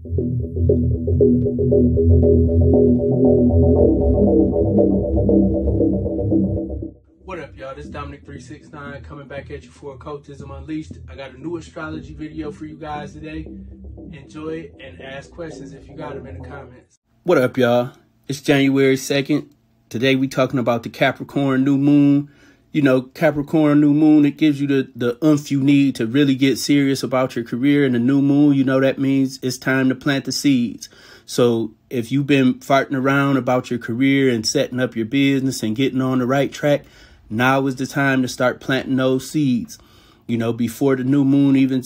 What up, y'all? This is Dominic369 coming back at you for Occultism Unleashed. I got a new astrology video for you guys today. Enjoy it and ask questions if you got them in the comments. What up, y'all? It's January 2nd. Today we talking about the Capricorn new moon. You know, Capricorn new moon, it gives you the oomph you need to really get serious about your career. And the new moon, you know, that means it's time to plant the seeds. So if you've been farting around about your career and setting up your business and getting on the right track, now is the time to start planting those seeds. You know, before the new moon even,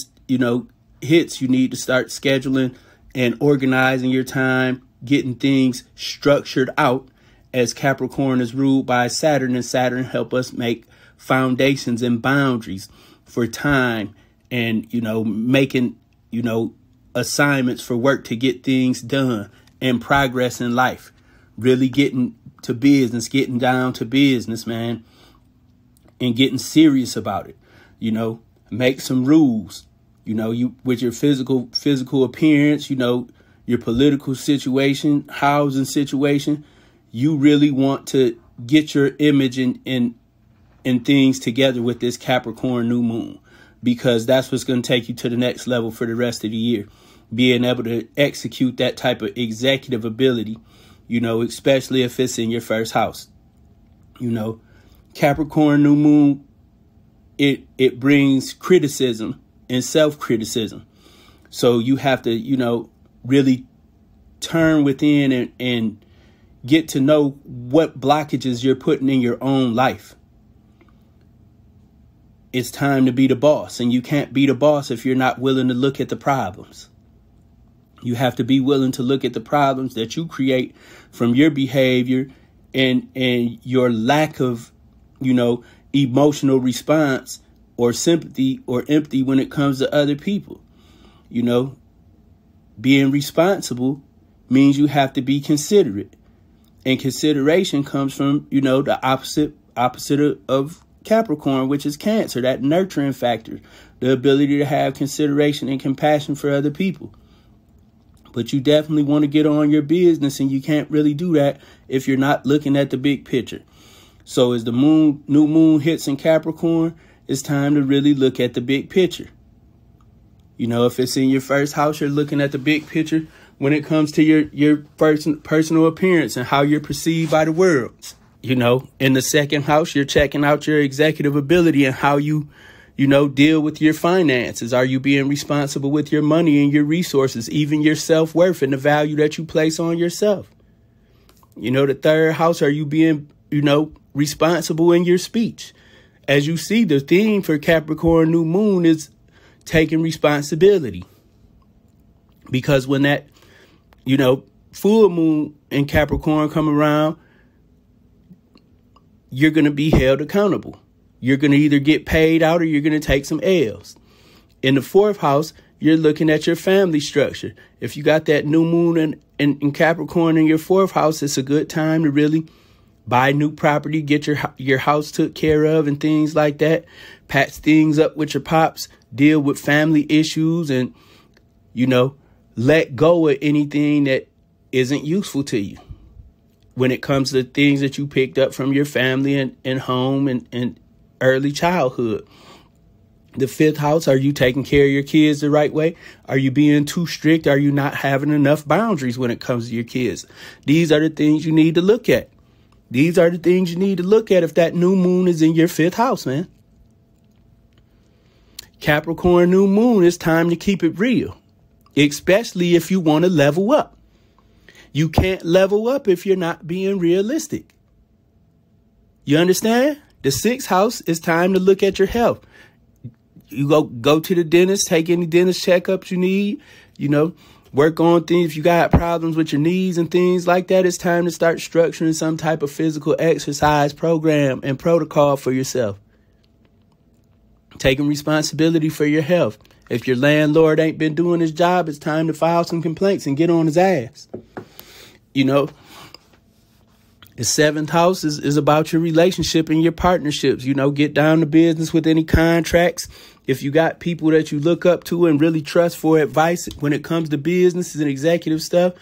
hits, you need to start scheduling and organizing your time, getting things structured out, as Capricorn is ruled by Saturn, and Saturn help us make foundations and boundaries for time and, making, assignments for work to get things done and progress in life. Really getting to business, getting down to business, man, and getting serious about it. Make some rules, you with your physical appearance, your political situation, housing situation. You really want to get your image and things together with this Capricorn new moon, because that's what's going to take you to the next level for the rest of the year. Being able to execute that type of executive ability, especially if it's in your first house. Capricorn new moon, it brings criticism and self-criticism. So you have to, really turn within and get to know what blockages you're putting in your own life. It's time to be the boss, and you can't be the boss if you're not willing to look at the problems. You have to be willing to look at the problems that you create from your behavior and your lack of, emotional response or sympathy or empathy when it comes to other people. Being responsible means you have to be considerate. And consideration comes from, the opposite of Capricorn, which is Cancer, that nurturing factor, the ability to have consideration and compassion for other people. But you definitely want to get on your business, and you can't really do that if you're not looking at the big picture. So as the new moon hits in Capricorn, it's time to really look at the big picture. If it's in your first house, you're looking at the big picture when it comes to your personal appearance and how you're perceived by the world. In the second house, you're checking out your executive ability and how you, deal with your finances. Are you being responsible with your money and your resources, even your self-worth and the value that you place on yourself? The third house, are you being, responsible in your speech? As you see, the theme for Capricorn new moon is taking responsibility. Because when that, full moon in Capricorn come around, you're going to be held accountable. You're going to either get paid out or you're going to take some L's. In the fourth house, you're looking at your family structure. If you got that new moon in Capricorn in your fourth house, it's a good time to really buy new property, get your house took care of and things like that. Patch things up with your pops, deal with family issues, and, let go of anything that isn't useful to you when it comes to things that you picked up from your family and home and early childhood. The fifth house, are you taking care of your kids the right way? Are you being too strict? Are you not having enough boundaries when it comes to your kids? These are the things you need to look at. These are the things you need to look at if that new moon is in your fifth house, man. Capricorn new moon, it's time to keep it real, especially if you want to level up. You can't level up if you're not being realistic. You understand? The sixth house is time to look at your health. You go to the dentist, take any dentist checkups you need, work on things. If you got problems with your knees and things like that, it's time to start structuring some type of physical exercise program and protocol for yourself. Taking responsibility for your health. If your landlord ain't been doing his job, it's time to file some complaints and get on his ass. The 7th house is about your relationship and your partnerships. You know, get down to business with any contracts. If you got people that you look up to and really trust for advice when it comes to business and executive stuff,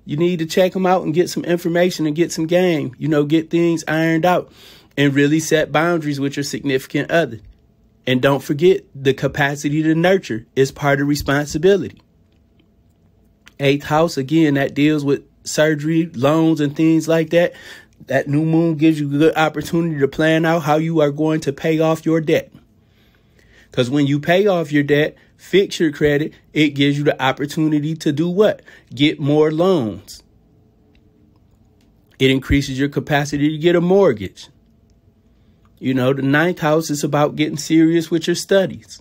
you need to check them out and get some information and get some game. You know, get things ironed out and really set boundaries with your significant other. And don't forget, the capacity to nurture is part of responsibility. 8th house, again, that deals with surgery, loans, and things like that. That new moon gives you a good opportunity to plan out how you are going to pay off your debt. Because when you pay off your debt, fix your credit, it gives you the opportunity to do what? Get more loans. It increases your capacity to get a mortgage. You know, the 9th house is about getting serious with your studies.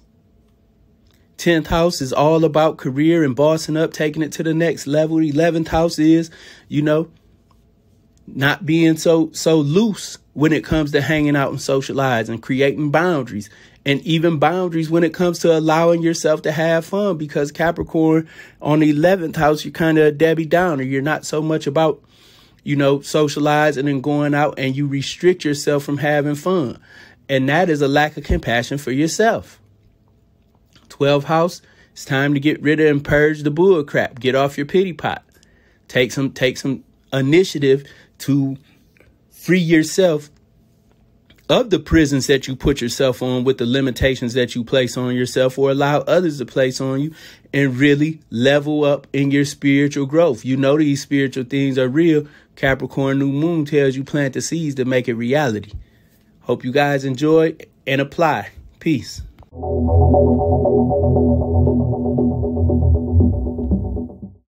10th house is all about career and bossing up, taking it to the next level. 11th house is, you know, not being so loose when it comes to hanging out and socializing and creating boundaries, and even boundaries when it comes to allowing yourself to have fun, because Capricorn on the 11th house, you're kind of a Debbie Downer. You're not so much about, you know, socializing and going out, and you restrict yourself from having fun. And that is a lack of compassion for yourself. 12th house, it's time to get rid of and purge the bull crap. Get off your pity pot. Take some initiative to free yourself of the prisons that you put yourself on with the limitations that you place on yourself or allow others to place on you, and really level up in your spiritual growth. You know these spiritual things are real. Capricorn new moon tells you plant the seeds to make it reality. Hope you guys enjoy and apply. Peace.